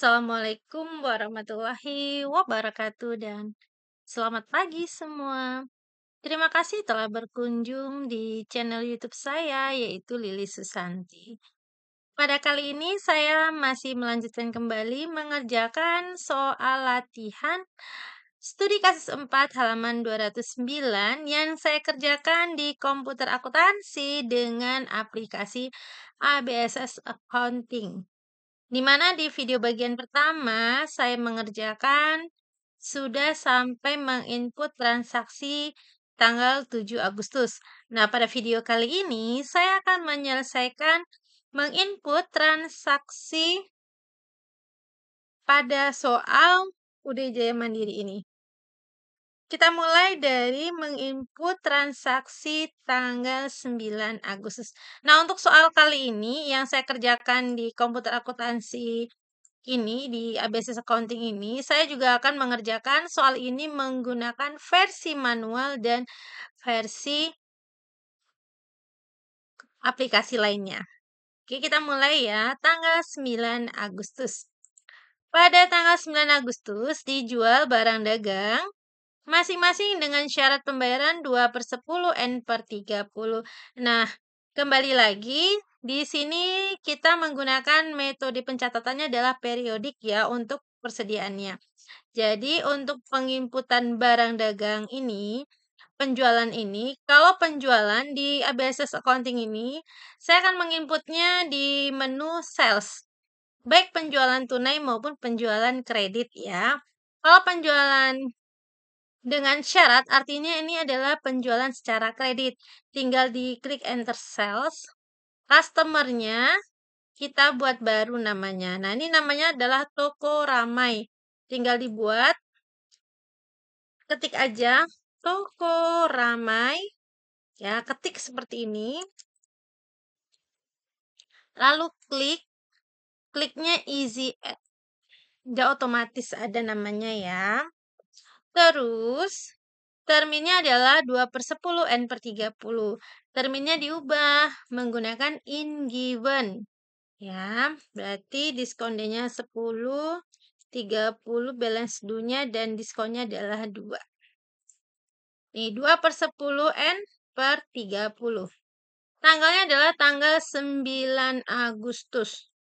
Assalamualaikum warahmatullahi wabarakatuh dan selamat pagi semua. Terima kasih telah berkunjung di channel YouTube saya yaitu Lili Susanti. Pada kali ini saya masih melanjutkan kembali mengerjakan soal latihan studi kasus 4 halaman 209 yang saya kerjakan di komputer akuntansi dengan aplikasi ABSS Accounting. Di mana di video bagian pertama saya mengerjakan sudah sampai menginput transaksi tanggal 7 Agustus. Nah, pada video kali ini saya akan menyelesaikan menginput transaksi pada soal UD Jaya Mandiri ini. Kita mulai dari menginput transaksi tanggal 9 Agustus. Nah, untuk soal kali ini yang saya kerjakan di komputer akuntansi ini, di ABSS Accounting ini, saya juga akan mengerjakan soal ini menggunakan versi manual dan versi aplikasi lainnya. Oke, kita mulai ya. Tanggal 9 Agustus. Pada tanggal 9 Agustus dijual barang dagang masing-masing dengan syarat pembayaran 2/10 N/30. Nah, kembali lagi, di sini kita menggunakan metode pencatatannya adalah periodik ya untuk persediaannya. Jadi, untuk penginputan barang dagang ini, penjualan ini, kalau penjualan di ABSS Accounting ini, saya akan menginputnya di menu sales, baik penjualan tunai maupun penjualan kredit ya. Kalau penjualan dengan syarat, artinya ini adalah penjualan secara kredit. Tinggal diklik enter sales, customer-nya kita buat baru namanya. Nah, ini namanya adalah toko ramai. Tinggal dibuat, ketik aja toko ramai, ya, ketik seperti ini. Lalu kliknya easy add. Udah otomatis ada namanya ya. Terus, terminnya adalah 2/10 N/30. Terminnya diubah menggunakan in given. Ya, berarti diskon D-nya 10, 30 balance due-nya dan diskonnya adalah 2. Nih, 2/10 N/30. Tanggalnya adalah tanggal 9 Agustus.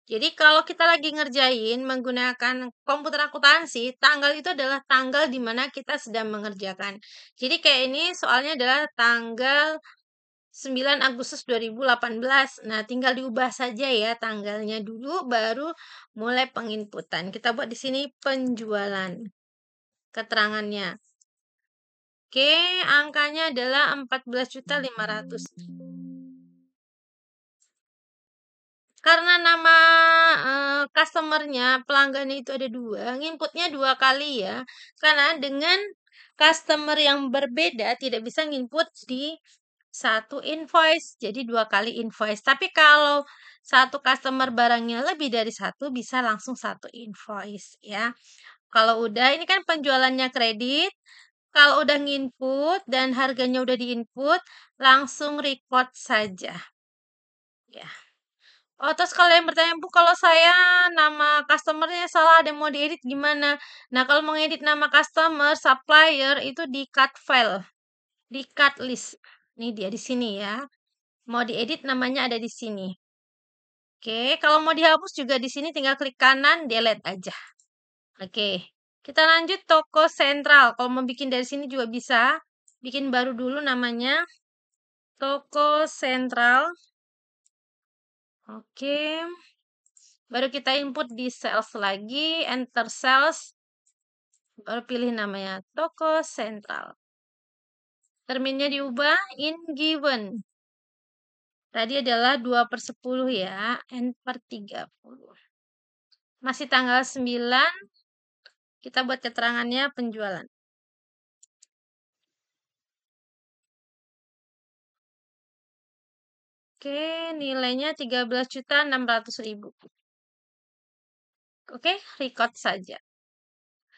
Jadi kalau kita lagi ngerjain menggunakan komputer akuntansi, tanggal itu adalah tanggal di mana kita sedang mengerjakan. Jadi kayak ini soalnya adalah tanggal 9 Agustus 2018. Nah, tinggal diubah saja ya tanggalnya dulu baru mulai penginputan. Kita buat di sini penjualan. Keterangannya. Oke, angkanya adalah 14.500. Karena nama customer-nya, pelanggannya itu ada 2, nginputnya 2 kali ya. Karena dengan customer yang berbeda tidak bisa nginput di satu invoice, jadi 2 kali invoice. Tapi kalau satu customer barangnya lebih dari 1 bisa langsung 1 invoice ya. Kalau udah ini kan penjualannya kredit, kalau udah nginput dan harganya udah diinput, langsung record saja. Ya. Oh, terus kalau yang bertanya, Bu, kalau saya nama customer-nya salah, ada yang mau diedit gimana? Nah, kalau mau ngedit nama customer, supplier, itu di cut file, di cut list. Ini dia di sini ya. Mau diedit namanya ada di sini. Oke, kalau mau dihapus juga di sini tinggal klik kanan, delete aja. Oke, kita lanjut toko sentral. Kalau mau bikin dari sini juga bisa. Bikin baru dulu namanya toko sentral. Oke. Baru kita input di sales lagi, enter sales, baru pilih namanya toko sentral. Terminnya diubah in given. Tadi adalah 2/10 ya, N/30. Masih tanggal 9, kita buat keterangannya penjualan. Oke, nilainya 13.600.000. Oke, record saja.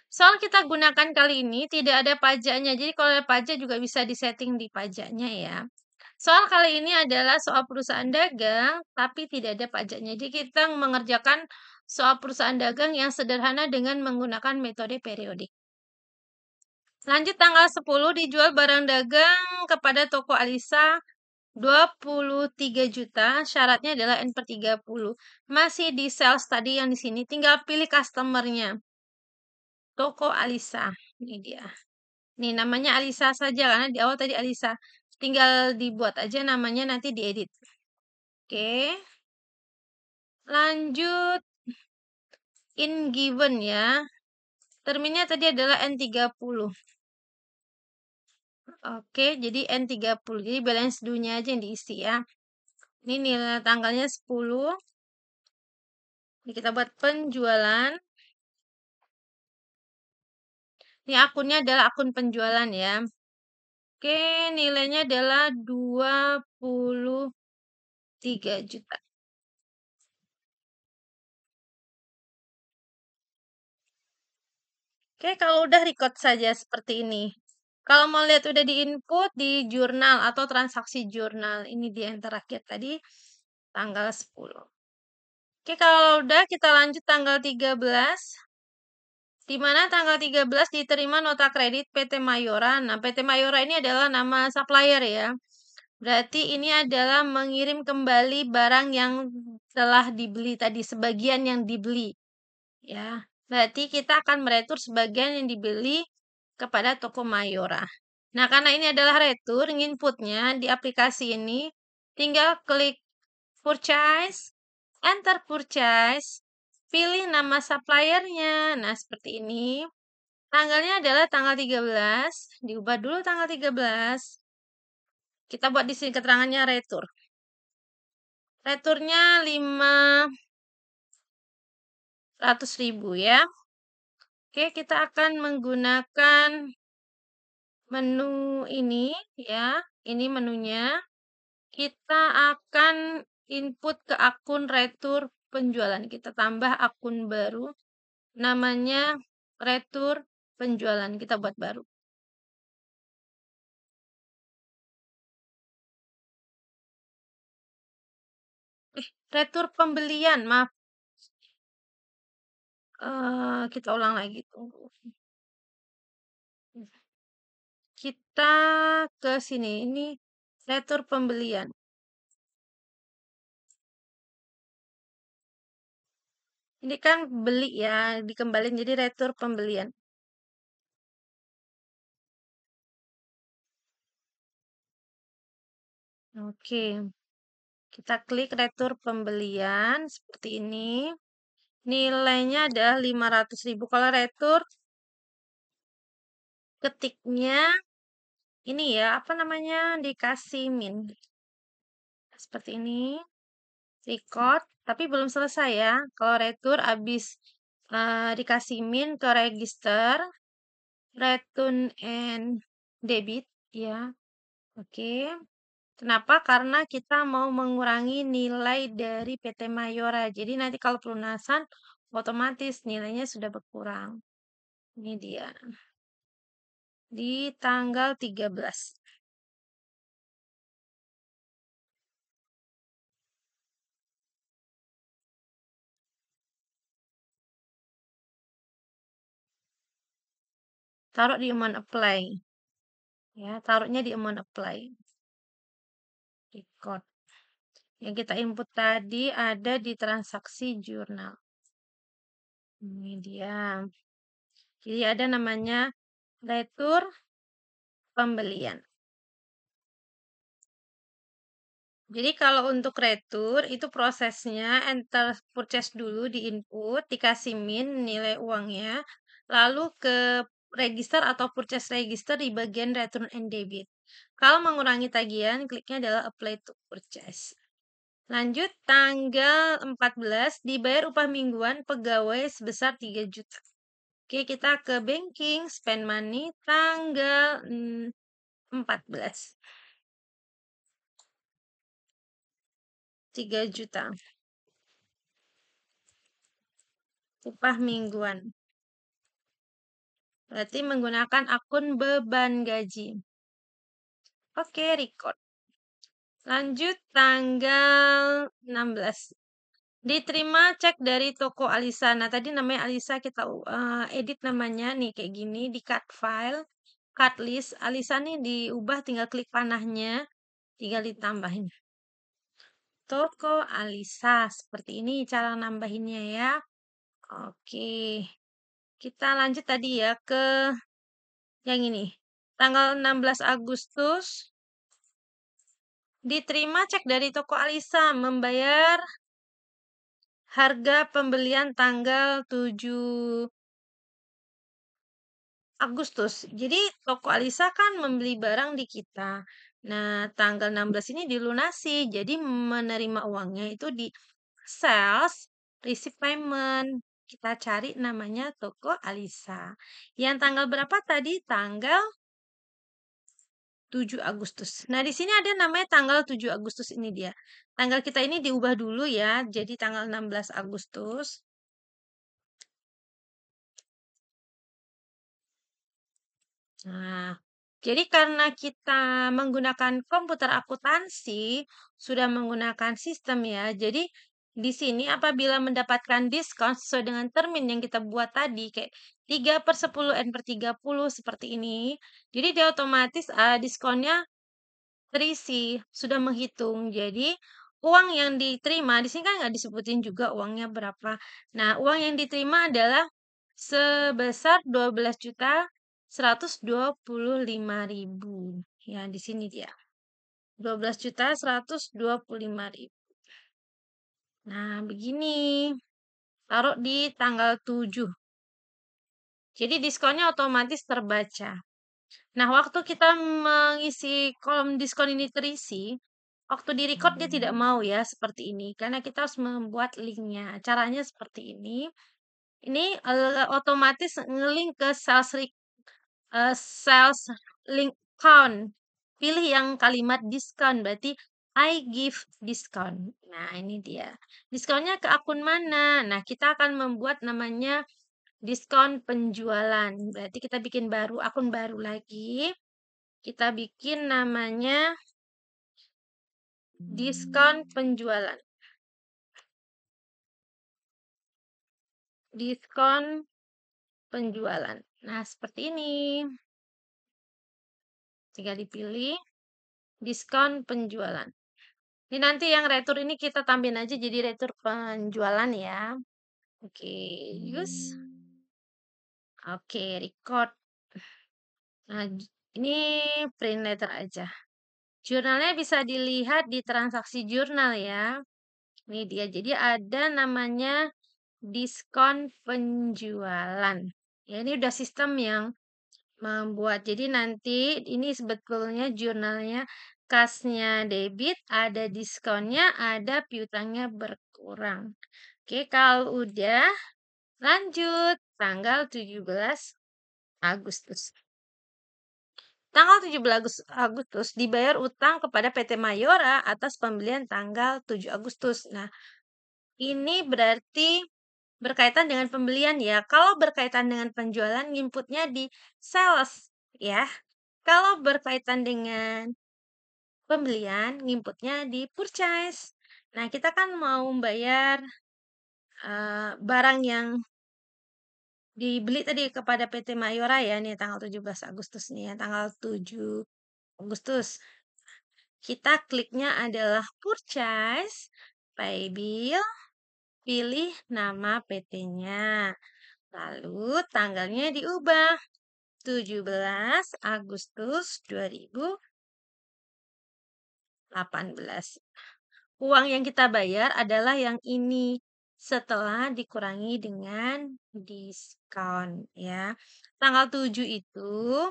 Soal kita gunakan kali ini tidak ada pajaknya. Jadi kalau ada pajak juga bisa disetting di pajaknya ya. Soal kali ini adalah soal perusahaan dagang tapi tidak ada pajaknya. Jadi kita mengerjakan soal perusahaan dagang yang sederhana dengan menggunakan metode periodik. Lanjut tanggal 10 dijual barang dagang kepada toko Alisa 23 juta, syaratnya adalah N/30. Masih di sales tadi yang di sini, tinggal pilih customernya. Toko Alisa, ini dia. Nih namanya Alisa saja karena di awal tadi Alisa. Tinggal dibuat aja namanya nanti diedit. Oke. Lanjut in given ya. Terminnya tadi adalah N30. Oke, jadi N30. Jadi balance due-nya aja yang diisi ya. Ini nilai tanggalnya 10. Ini kita buat penjualan. Ini akunnya adalah akun penjualan ya. Oke, nilainya adalah 23 juta. Oke, kalau udah record saja seperti ini. Kalau mau lihat udah di input di jurnal atau transaksi jurnal. Ini dia yang terakhir tadi, tanggal 10. Oke, kalau udah kita lanjut tanggal 13. Di mana tanggal 13 diterima nota kredit PT Mayora. Nah, PT Mayora ini adalah nama supplier ya. Berarti ini adalah mengirim kembali barang yang telah dibeli tadi, sebagian yang dibeli. Ya, berarti kita akan meretur sebagian yang dibeli kepada toko Mayora. Nah, karena ini adalah retur, inputnya di aplikasi ini, tinggal klik purchase, enter purchase, pilih nama suppliernya. Nah, seperti ini. Tanggalnya adalah tanggal 13, diubah dulu tanggal 13. Kita buat di sini keterangannya retur. Returnya 500.000 ya. Oke, kita akan menggunakan menu ini ya. Ini menunya. Kita akan input ke akun retur penjualan. Kita tambah akun baru. Namanya retur penjualan. Kita buat baru. Retur pembelian, maaf. Kita ulang lagi. Tunggu. Kita ke sini. Ini retur pembelian. Ini kan beli ya, dikembaliin jadi retur pembelian. Oke. Kita klik retur pembelian seperti ini. Nilainya adalah 500.000. Kalau retur ketiknya ini ya, apa namanya? Dikasih min. Seperti ini. Record, tapi belum selesai ya. Kalau retur habis dikasih min ke register, return and debit ya. Oke. Kenapa? Karena kita mau mengurangi nilai dari PT Mayora. Jadi nanti kalau pelunasan otomatis nilainya sudah berkurang. Ini dia. Di tanggal 13. Taruh di amount apply. Ya, taruhnya di amount apply. Record. Yang kita input tadi ada di transaksi jurnal. Ini dia. Jadi ada namanya retur pembelian. Jadi kalau untuk retur itu prosesnya enter purchase dulu di input, dikasih min nilai uangnya, lalu ke register atau purchase register di bagian return and debit. Kalau mengurangi tagihan, kliknya adalah apply to purchase. Lanjut tanggal 14 dibayar upah mingguan pegawai sebesar 3 juta. Oke, kita ke banking, spend money tanggal 14. 3 juta. Upah mingguan. Berarti menggunakan akun beban gaji. Oke, record. Lanjut tanggal 16. Diterima cek dari toko Alisa. Nah, tadi namanya Alisa kita edit namanya nih kayak gini di cut file, cut list. Alisa nih diubah tinggal klik panahnya, tinggal ditambahin. Toko Alisa. Seperti ini cara nambahinnya ya. Oke. Kita lanjut tadi ya ke yang ini. Tanggal 16 Agustus diterima cek dari toko Alisa membayar harga pembelian tanggal 7 Agustus. Jadi toko Alisa kan membeli barang di kita. Nah, tanggal 16 ini dilunasi. Jadi menerima uangnya itu di sales receipt payment. Kita cari namanya toko Alisa. Yang tanggal berapa tadi? Tanggal 7 Agustus. Nah, di sini ada namanya tanggal 7 Agustus ini dia. Tanggal kita ini diubah dulu ya, jadi tanggal 16 Agustus. Nah, jadi karena kita menggunakan komputer akuntansi, sudah menggunakan sistem ya. Jadi di sini apabila mendapatkan diskon sesuai dengan termin yang kita buat tadi, kayak 3/10, N/30 seperti ini. Jadi dia otomatis diskonnya terisi, sudah menghitung. Jadi uang yang diterima, di sini kan nggak disebutin juga uangnya berapa. Nah, uang yang diterima adalah sebesar 12.125.000. Ya, di sini dia. 12.125.000. Nah, begini. Taruh di tanggal 7. Jadi diskonnya otomatis terbaca. Nah, waktu kita mengisi kolom diskon ini terisi, waktu di record dia tidak mau ya seperti ini, karena kita harus membuat linknya. Caranya seperti ini. Ini otomatis ngelink ke sales link count. Pilih yang kalimat diskon, berarti I give discount. Nah, ini dia. Diskonnya ke akun mana? Nah, kita akan membuat namanya diskon penjualan. Berarti kita bikin baru, akun baru lagi. Kita bikin namanya diskon penjualan. Diskon penjualan. Nah, seperti ini. Tinggal dipilih diskon penjualan. Ini nanti yang retur ini kita tambahin aja jadi retur penjualan ya. Oke, use. Oke, record. Nah, ini print letter aja. Jurnalnya bisa dilihat di transaksi jurnal ya. Ini dia. Jadi ada namanya diskon penjualan. Ya, ini udah sistem yang membuat. Jadi nanti ini sebetulnya jurnalnya kasnya debit, ada diskonnya, ada piutangnya berkurang. Oke, kalau udah lanjut tanggal 17 Agustus. Tanggal 17 Agustus dibayar utang kepada PT Mayora atas pembelian tanggal 7 Agustus. Nah, ini berarti berkaitan dengan pembelian ya. Kalau berkaitan dengan penjualan, inputnya di sales ya. Kalau berkaitan dengan pembelian, inputnya di purchase. Nah, kita kan mau membayar barang yang dibeli tadi kepada PT Mayora ya, nih tanggal 17 Agustus nih ya, tanggal 7 Agustus. Kita kliknya adalah purchase, pay bill, pilih nama PT-nya. Lalu tanggalnya diubah 17 Agustus 2018. Uang yang kita bayar adalah yang ini setelah dikurangi dengan diskon ya. Tanggal 7 itu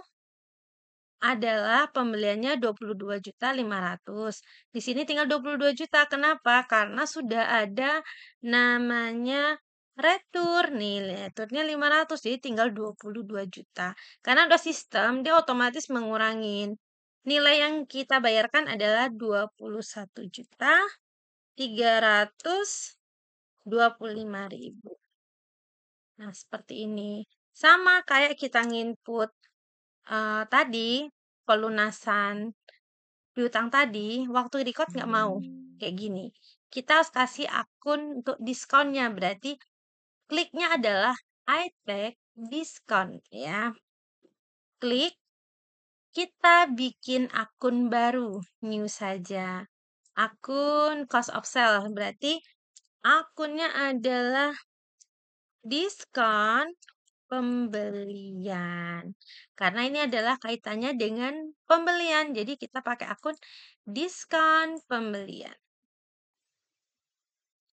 adalah pembeliannya 22.500.000. Di sini tinggal 22 juta. Kenapa? Karena sudah ada namanya retur nih, returnya 500, jadi tinggal 22 juta. Karena udah sistem, dia otomatis mengurangin. Nilai yang kita bayarkan adalah 21.325.000. Nah, seperti ini. Sama kayak kita nginput tadi, pelunasan piutang tadi, waktu record nggak mau kayak gini. kita harus kasih akun untuk diskonnya. Berarti kliknya adalah I take diskon ya. Klik, kita bikin akun baru, new saja. Akun cost of sale, berarti akunnya adalah diskon pembelian. Karena ini adalah kaitannya dengan pembelian, jadi kita pakai akun diskon pembelian.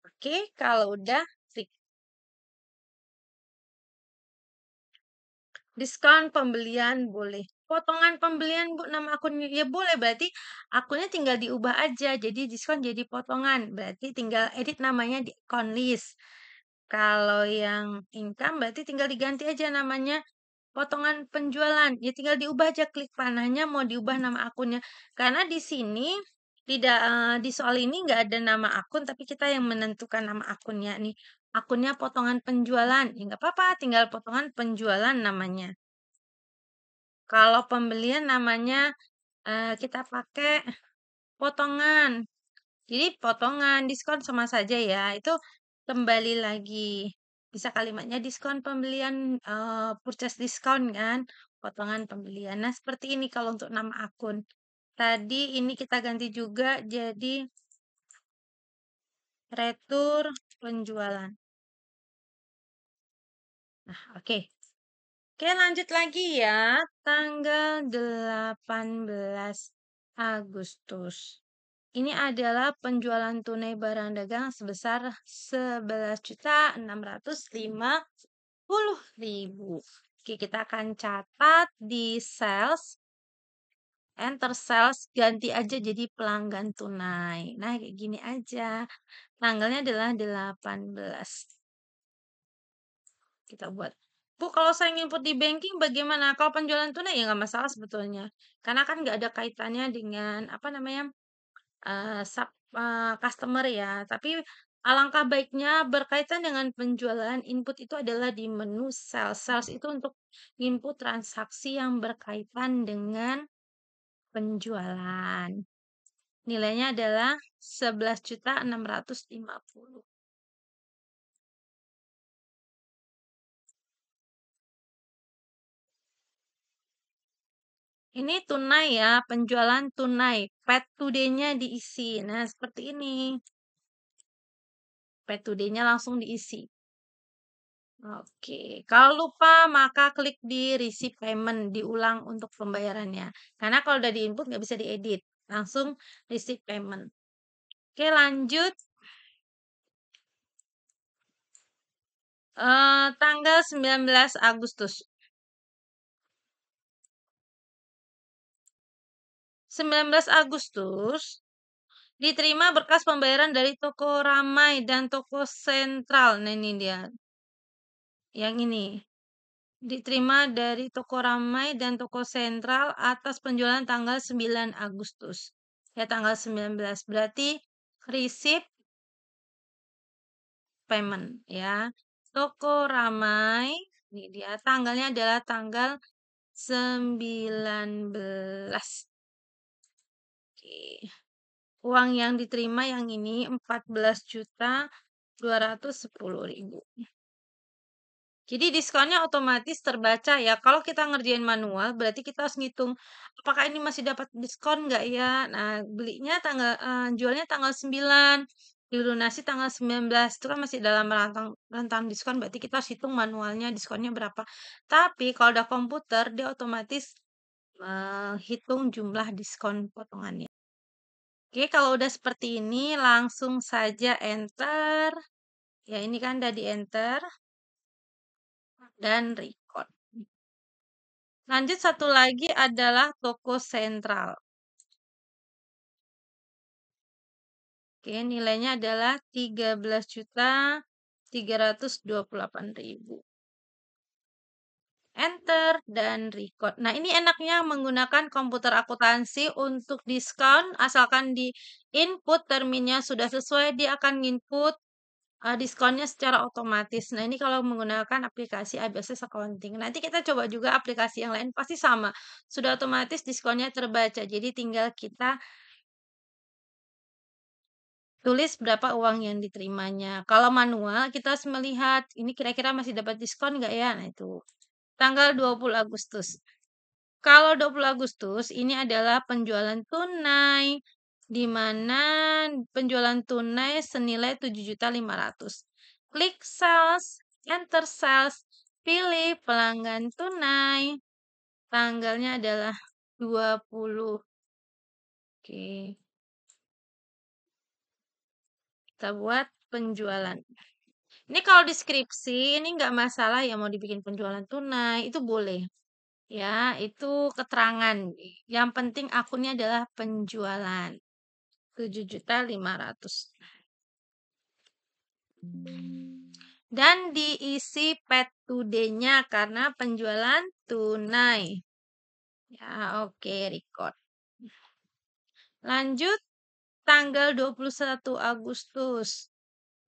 Oke, kalau udah klik diskon pembelian boleh. Potongan pembelian Bu, nama akunnya ya boleh, berarti akunnya tinggal diubah aja jadi diskon jadi potongan. Berarti tinggal edit namanya di account list. Kalau yang income berarti tinggal diganti aja namanya potongan penjualan. Ya tinggal diubah aja klik panahnya mau diubah nama akunnya. Karena di sini tidak di soal ini nggak ada nama akun tapi kita yang menentukan nama akunnya nih. Akunnya potongan penjualan. Ya nggak apa-apa, tinggal potongan penjualan namanya. Kalau pembelian namanya kita pakai potongan. Jadi potongan, diskon sama saja ya. Itu kembali lagi. Bisa kalimatnya diskon pembelian, purchase diskon kan, potongan pembelian. Nah, seperti ini kalau untuk nama akun. Tadi ini kita ganti juga jadi retur penjualan. Nah, oke. Oke, lanjut lagi ya. Tanggal 18 Agustus. Ini adalah penjualan tunai barang dagang sebesar 11.650.000. Oke, kita akan catat di sales, enter sales, ganti aja jadi pelanggan tunai. Nah, kayak gini aja. Tanggalnya adalah 18. Kita buat. Bu, kalau saya input di banking bagaimana? Kalau penjualan tunai ya nggak masalah sebetulnya. Karena kan nggak ada kaitannya dengan apa namanya customer ya. Tapi alangkah baiknya berkaitan dengan penjualan, input itu adalah di menu sales. Sales itu untuk input transaksi yang berkaitan dengan penjualan. Nilainya adalah 11.650. Ini tunai ya, penjualan tunai. Pet today-nya diisi. Nah, seperti ini. Pet today-nya langsung diisi. Oke, kalau lupa maka klik di receipt payment, diulang untuk pembayarannya. Karena kalau udah di-input nggak bisa diedit, langsung receipt payment. Oke, lanjut. Tanggal 19 Agustus. 19 Agustus, diterima berkas pembayaran dari toko Ramai dan toko Sentral. Nah, ini dia. Yang ini. Diterima dari toko Ramai dan toko Sentral atas penjualan tanggal 9 Agustus. Ya, tanggal 19. Berarti receipt payment ya. Toko Ramai, ini dia tanggalnya adalah tanggal 19. Oke. Uang yang diterima yang ini 14.210.000. Jadi diskonnya otomatis terbaca ya. Kalau kita ngerjain manual, berarti kita harus ngitung apakah ini masih dapat diskon nggak ya. Nah, belinya jualnya tanggal 9, dilunasi tanggal 19. Itu kan masih dalam rentang rentang diskon, berarti kita harus hitung manualnya diskonnya berapa. Tapi kalau udah komputer, dia otomatis hitung jumlah diskon potongannya. Oke, kalau udah seperti ini, langsung saja enter. Ya, ini kan udah di enter dan record. Lanjut satu lagi adalah toko sentral. Oke, nilainya adalah 13.328.000. Enter dan record. Nah, ini enaknya menggunakan komputer akuntansi untuk diskon. Asalkan di input terminnya sudah sesuai, dia akan input diskonnya secara otomatis. Nah, ini kalau menggunakan aplikasi iBusiness Accounting. Nanti kita coba juga aplikasi yang lain, pasti sama. Sudah otomatis diskonnya terbaca. Jadi tinggal kita tulis berapa uang yang diterimanya. Kalau manual kita harus melihat, ini kira-kira masih dapat diskon nggak ya? Nah itu, tanggal 20 Agustus. Kalau 20 Agustus ini adalah penjualan tunai, di mana penjualan tunai senilai 7.500.000. Klik sales, enter sales, pilih pelanggan tunai. Tanggalnya adalah 20. Oke, kita buat penjualan. Ini kalau deskripsi, ini nggak masalah ya mau dibikin penjualan tunai, itu boleh. Ya, itu keterangan. Yang penting akunnya adalah penjualan. 7.500.000. Dan diisi pet today-nya karena penjualan tunai. Ya, oke, record. Lanjut, tanggal 21 Agustus.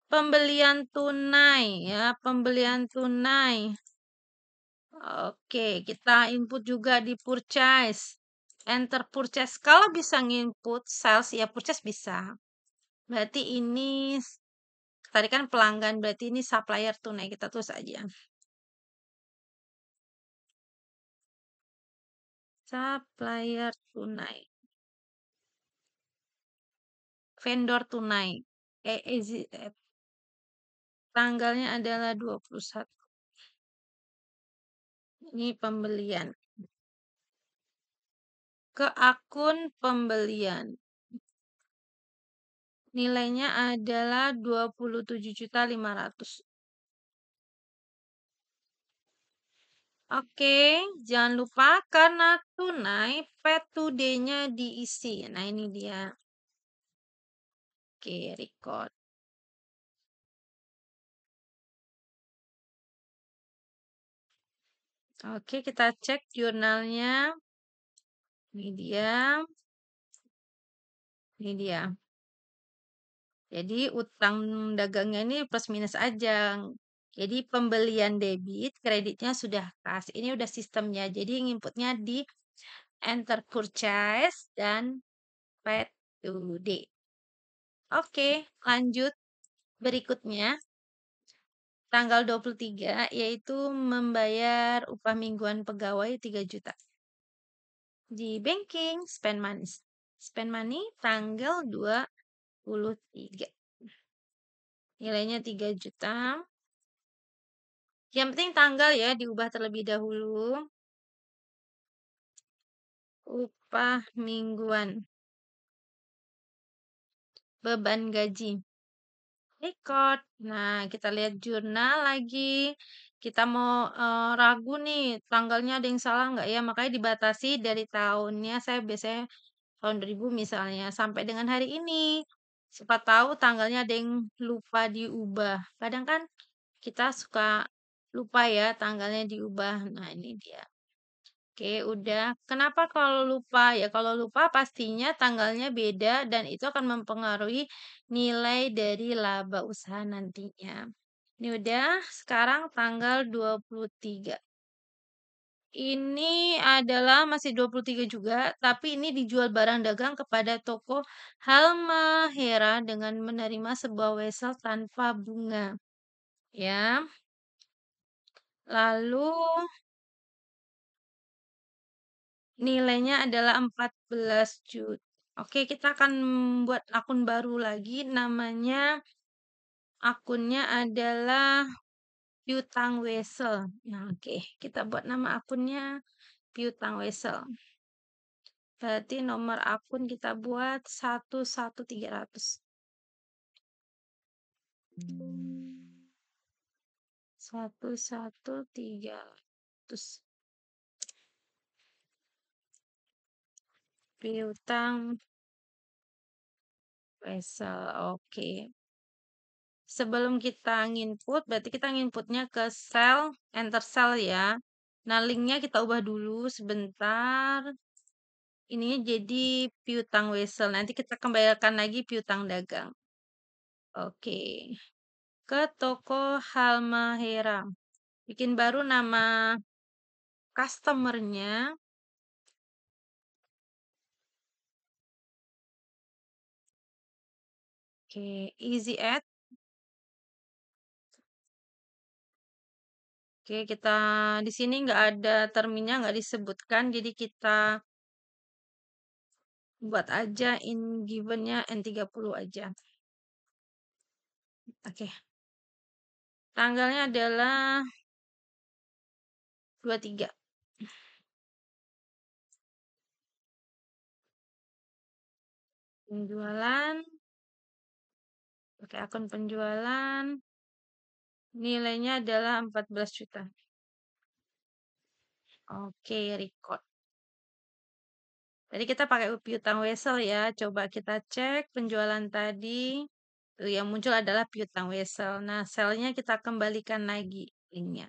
Pembelian tunai ya, pembelian tunai. Oke, kita input juga di purchase. Enter purchase. Kalau bisa nginput sales ya purchase bisa. Berarti ini tadi kan pelanggan, berarti ini supplier tunai, kita tulis aja. Supplier tunai. Vendor tunai. Tanggalnya adalah 21. Ini pembelian. Ke akun pembelian. Nilainya adalah 27.500.000. Oke, jangan lupa karena tunai pet today-nya diisi. Nah, ini dia. Oke, record. Oke, kita cek jurnalnya. Ini dia. Ini dia. Jadi utang dagangnya ini plus minus aja. Jadi pembelian debit, kreditnya sudah kas. Ini udah sistemnya. Jadi inputnya di enter purchase dan pet today. Oke, lanjut. Berikutnya, tanggal 23, yaitu membayar upah mingguan pegawai 3 juta. Di banking, spend money. Spend money tanggal 23. Nilainya 3 juta. Yang penting tanggal ya, diubah terlebih dahulu. Upah mingguan. Beban gaji. Record. Nah, kita lihat jurnal lagi. Kita mau ragu nih, tanggalnya ada yang salah nggak ya? Makanya dibatasi dari tahunnya. Saya biasanya tahun 2000 misalnya, sampai dengan hari ini. Siapa tahu tanggalnya ada yang lupa diubah. Kadang kan kita suka lupa ya tanggalnya diubah. Nah, ini dia. Oke, udah. Kenapa kalau lupa? Ya, kalau lupa pastinya tanggalnya beda dan itu akan mempengaruhi nilai dari laba usaha nantinya. Ini udah, sekarang tanggal 23. Ini adalah masih 23 juga, tapi ini dijual barang dagang kepada toko Halmahera dengan menerima sebuah wesel tanpa bunga. Ya. Lalu nilainya adalah 14 juta. Oke, kita akan buat akun baru lagi. Namanya akunnya adalah Piutang Wesel. Nah, oke. Kita buat nama akunnya Piutang Wesel. Berarti nomor akun kita buat 11300. 11300. Piutang Wesel. Oke. Sebelum kita nginput, berarti kita nginputnya ke sel, enter cell ya. Nah, linknya kita ubah dulu sebentar. Ini jadi piutang wesel. Nanti kita kembalikan lagi piutang dagang. Oke. Ke toko Halmahera. Bikin baru nama customernya. Oke, easy add. Oke, kita di sini nggak ada terminnya, nggak disebutkan, jadi kita buat aja in given-nya N30 aja. Oke, tanggalnya adalah 23. Penjualan, pakai akun penjualan, nilainya adalah 14 juta. Oke, record. Tadi kita pakai piutang wesel ya. Coba kita cek penjualan tadi. Tuh, yang muncul adalah piutang wesel. Nah, selnya kita kembalikan lagi linknya.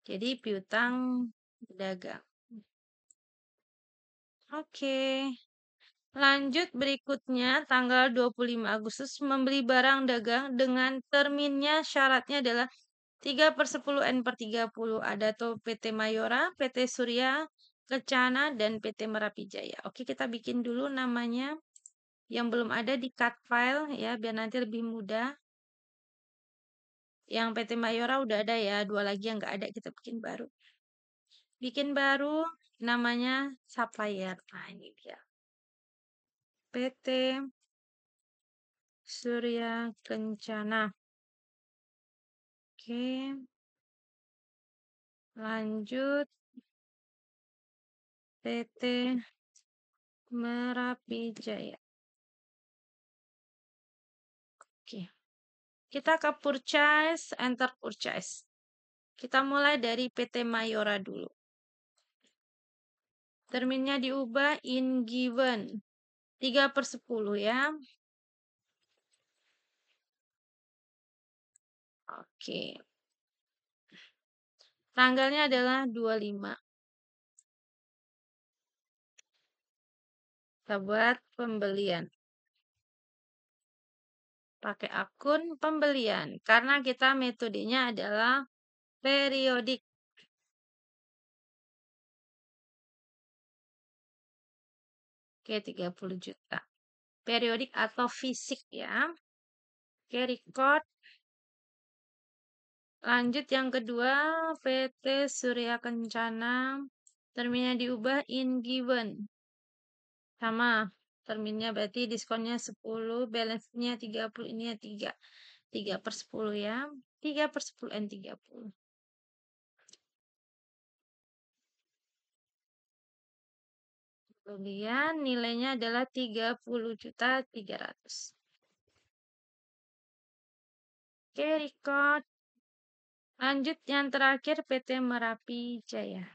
Jadi piutang dagang. Oke. Lanjut berikutnya tanggal 25 Agustus membeli barang dagang dengan terminnya syaratnya adalah 3/10 N/30. Ada tuh PT Mayora, PT Surya, Kencana, dan PT Merapi Jaya. Oke, kita bikin dulu namanya yang belum ada di cut file ya, biar nanti lebih mudah. Yang PT Mayora udah ada ya, 2 lagi yang nggak ada kita bikin baru. Bikin baru namanya Supplier. Nah, ini dia. PT Surya Kencana. Oke. Lanjut PT Merapi Jaya. Oke. Kita ke purchase, enter purchase. Kita mulai dari PT Mayora dulu. Terminnya diubah in given. 3/10 ya. Oke. Tanggalnya adalah 25. Kita buat pembelian. Pakai akun pembelian. Karena kita metodenya adalah periodik. Oke, 30 juta. Periodik atau fisik ya. Oke, record. Lanjut yang kedua, PT Surya Kencana. Terminnya diubah in given. Sama. Terminnya berarti diskonnya 10, balance-nya 30, ini ya 3. 3/10 ya. 3/10 N30. Kemudian nilainya adalah 30.300.000. Oke, record. Lanjut yang terakhir PT Merapi Jaya.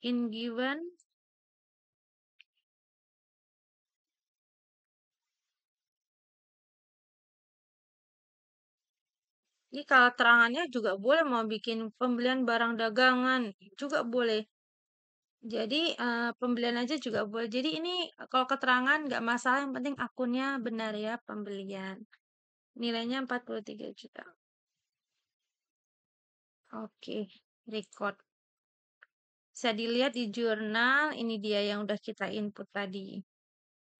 In given. Ini kalau terangannya juga boleh, mau bikin pembelian barang dagangan juga boleh. Jadi pembelian aja juga boleh. Jadi ini kalau keterangan nggak masalah, yang penting akunnya benar ya, pembelian. Nilainya 43 juta. Oke, record. Bisa dilihat di jurnal, ini dia yang udah kita input tadi.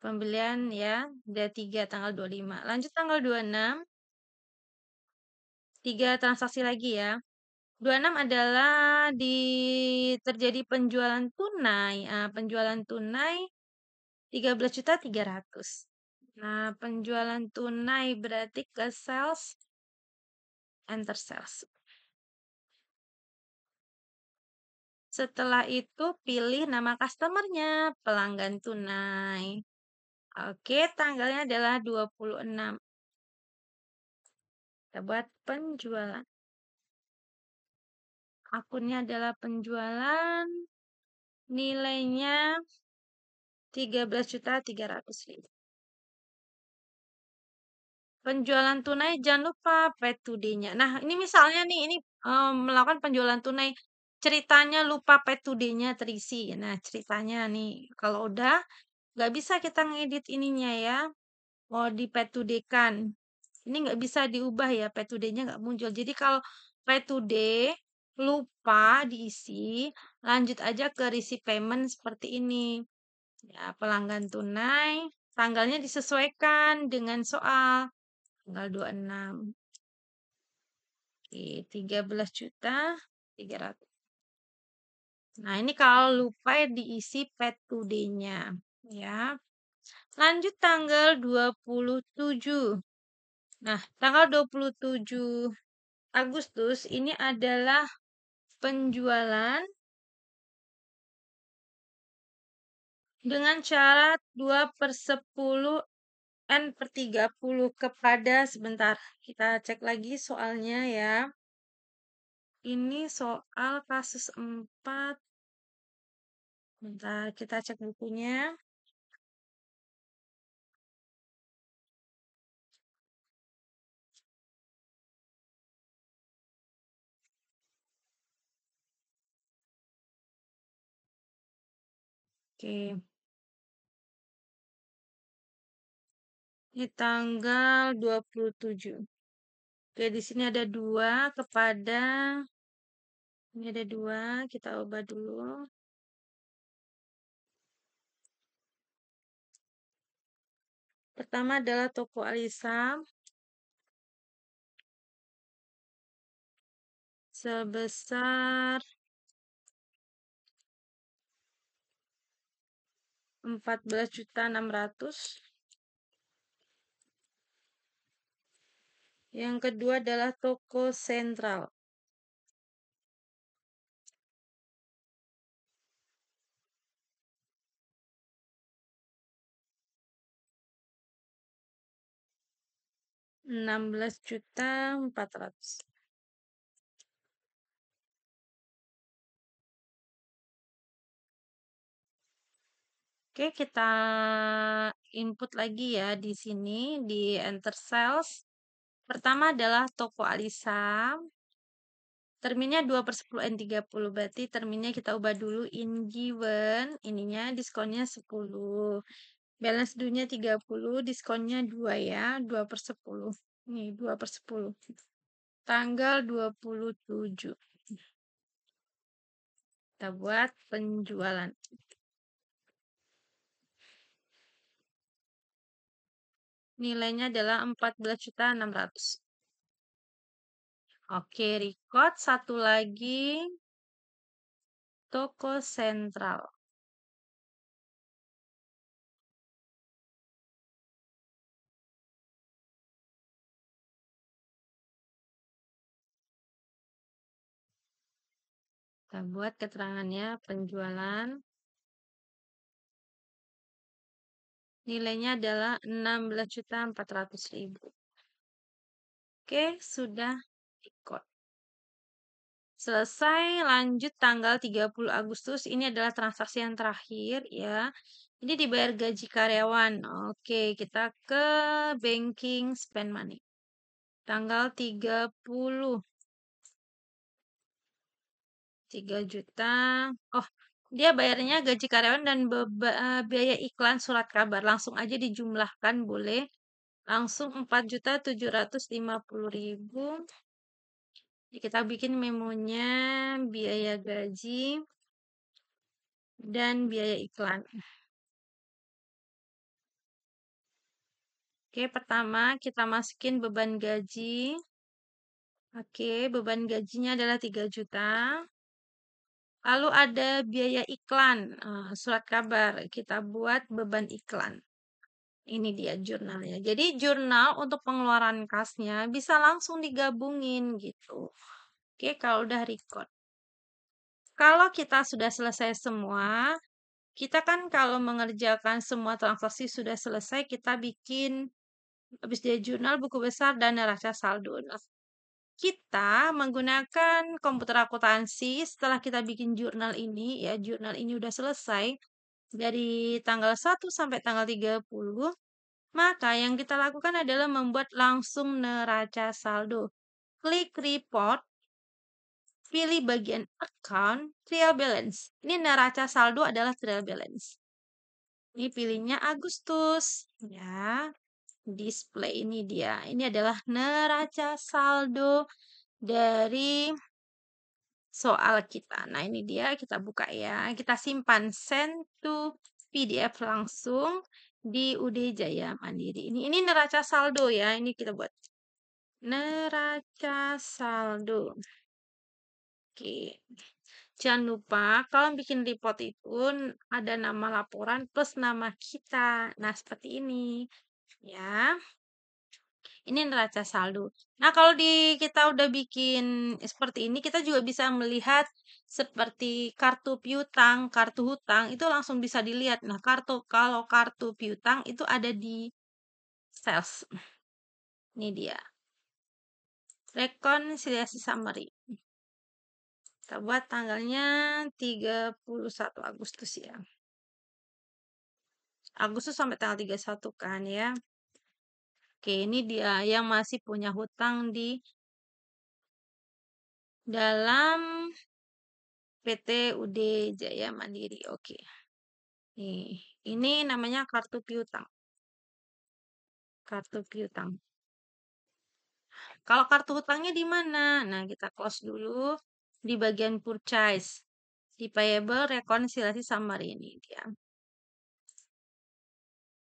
Pembelian ya, ada 3 tanggal 25. Lanjut tanggal 26. 3 transaksi lagi ya. 26 adalah terjadi penjualan tunai. Penjualan tunai 13.300.000. Nah, penjualan tunai berarti ke sales, enter sales. Setelah itu pilih nama customernya, pelanggan tunai. Oke, tanggalnya adalah 26. Kita buat penjualan. Akunnya adalah penjualan. Nilainya 13.300.000. Penjualan tunai jangan lupa pay today-nya. Nah, ini misalnya nih, ini melakukan penjualan tunai. Ceritanya lupa pay today-nya terisi. Nah, ceritanya nih, kalau udah nggak bisa kita ngedit ininya ya. Mau di pay today-kan. Ini nggak bisa diubah ya, pay today-nya nggak muncul. Jadi kalau pay today lupa diisi, lanjut aja ke receipt payment seperti ini. Ya, pelanggan tunai, tanggalnya disesuaikan dengan soal tanggal 26. Oke, 13.300.000. Nah, ini kalau lupa diisi paid today-nya ya. Lanjut tanggal 27. Nah, tanggal 27 Agustus ini adalah penjualan dengan syarat 2/10 N/30 kepada, sebentar, kita cek lagi soalnya ya. Ini soal kasus 4. Bentar, kita cek bukunya. Oke. Ini tanggal 27. Oke, di sini ada 2 kepada, ini ada 2, kita ubah dulu. Pertama adalah toko Alisa sebesar 14.600.000. Yang kedua adalah toko Sentral. Rp16.400.000. Oke, kita input lagi ya di sini di enter sales. Pertama adalah toko Alisa. Terminnya 2/10 N30, berarti terminnya kita ubah dulu in given, ininya diskonnya 10. Balance due-nya 30, diskonnya 2 ya, 2/10. Nih, 2/10. Tanggal 27. Kita buat penjualan. Nilainya adalah 14.600.000. Oke, record satu lagi. Toko Sentral. Kita buat keterangannya penjualan. Nilainya adalah 16.400.000. Oke, sudah record. Selesai, lanjut tanggal 30 Agustus. Ini adalah transaksi yang terakhir ya. Ini dibayar gaji karyawan. Oke, kita ke banking spend money. Tanggal 30. 3 juta. Oh, dia bayarnya gaji karyawan dan biaya iklan surat kabar. Langsung aja dijumlahkan boleh. Langsung 4.750.000. Kita bikin memonya, biaya gaji dan biaya iklan. Oke, pertama kita masukin beban gaji. Oke, beban gajinya adalah 3 juta. Lalu ada biaya iklan, surat kabar. Kita buat beban iklan. Ini dia jurnalnya. Jadi jurnal untuk pengeluaran kasnya bisa langsung digabungin gitu. Oke, kalau udah record. Kalau kita sudah selesai semua, kita kan kalau mengerjakan semua transaksi sudah selesai, kita bikin habis dia jurnal, buku besar, dan neraca saldo. Nah, kita menggunakan komputer akuntansi setelah kita bikin jurnal ini, ya jurnal ini udah selesai, dari tanggal 1 sampai tanggal 30, maka yang kita lakukan adalah membuat langsung neraca saldo. Klik report, pilih bagian account, trial balance. Ini neraca saldo adalah trial balance. Ini pilihnya Agustus, ya. Display ini dia. Ini adalah neraca saldo dari soal kita. Nah, ini dia, kita buka ya. Kita simpan send to PDF langsung di UD Jaya Mandiri. Ini neraca saldo ya, ini kita buat neraca saldo. Oke. Jangan lupa kalau bikin report itu ada nama laporan plus nama kita. Nah, seperti ini. Ya. Ini neraca saldo. Nah, kalau kita udah bikin seperti ini, kita juga bisa melihat seperti kartu piutang, kartu hutang itu langsung bisa dilihat. Nah, kalau kartu piutang itu ada di sales. Ini dia. Rekonsiliasi summary. Kita buat tanggalnya 31 Agustus ya. Agustus sampai tanggal 31 kan ya. Oke, ini dia yang masih punya hutang di dalam PT UD Jaya Mandiri. Oke. Nih, ini namanya kartu piutang. Kartu piutang. Kalau kartu hutangnya di mana? Nah, kita close dulu di bagian purchase. Di payable rekonsiliasi summary ini dia.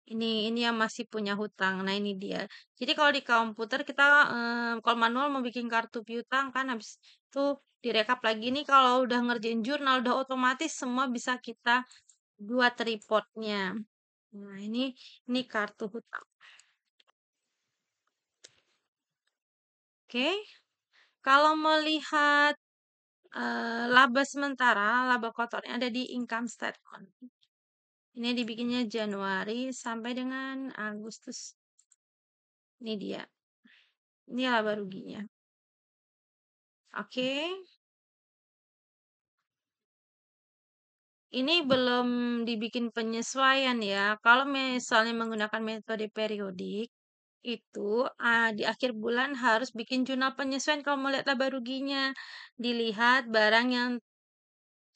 Ini yang masih punya hutang. Nah, ini dia. Jadi kalau di komputer kita kalau manual mau bikin kartu piutang kan habis itu direkap lagi nih kalau udah ngerjain jurnal udah otomatis semua bisa kita buat reportnya. Nah, ini kartu hutang. Oke. Kalau melihat laba sementara, laba kotornya ada di income statement. Ini dibikinnya Januari sampai dengan Agustus. Ini dia. Ini laba ruginya. Oke. Ini belum dibikin penyesuaian ya. Kalau misalnya menggunakan metode periodik, itu di akhir bulan harus bikin jurnal penyesuaian kalau mau lihat laba ruginya. Dilihat barang yang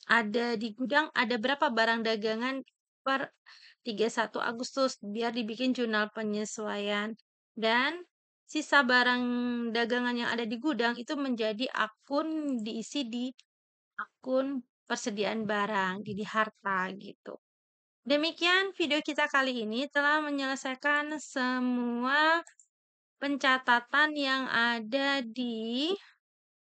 ada di gudang, ada berapa barang dagangan per 31 Agustus, biar dibikin jurnal penyesuaian. Dan sisa barang dagangan yang ada di gudang itu menjadi akun diisi di akun persediaan barang di harta gitu. Demikian video kita kali ini telah menyelesaikan semua pencatatan yang ada di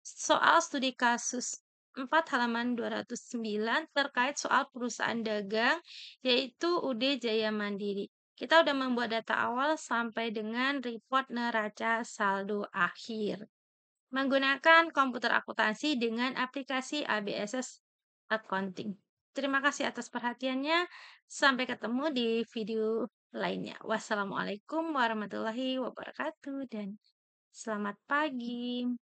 soal studi kasus 4 halaman 209 terkait soal perusahaan dagang yaitu UD Jaya Mandiri. Kita udah membuat data awal sampai dengan report neraca saldo akhir menggunakan komputer akuntansi dengan aplikasi ABSS Accounting. Terima kasih atas perhatiannya. Sampai ketemu di video lainnya. Wassalamualaikum warahmatullahi wabarakatuh dan selamat pagi.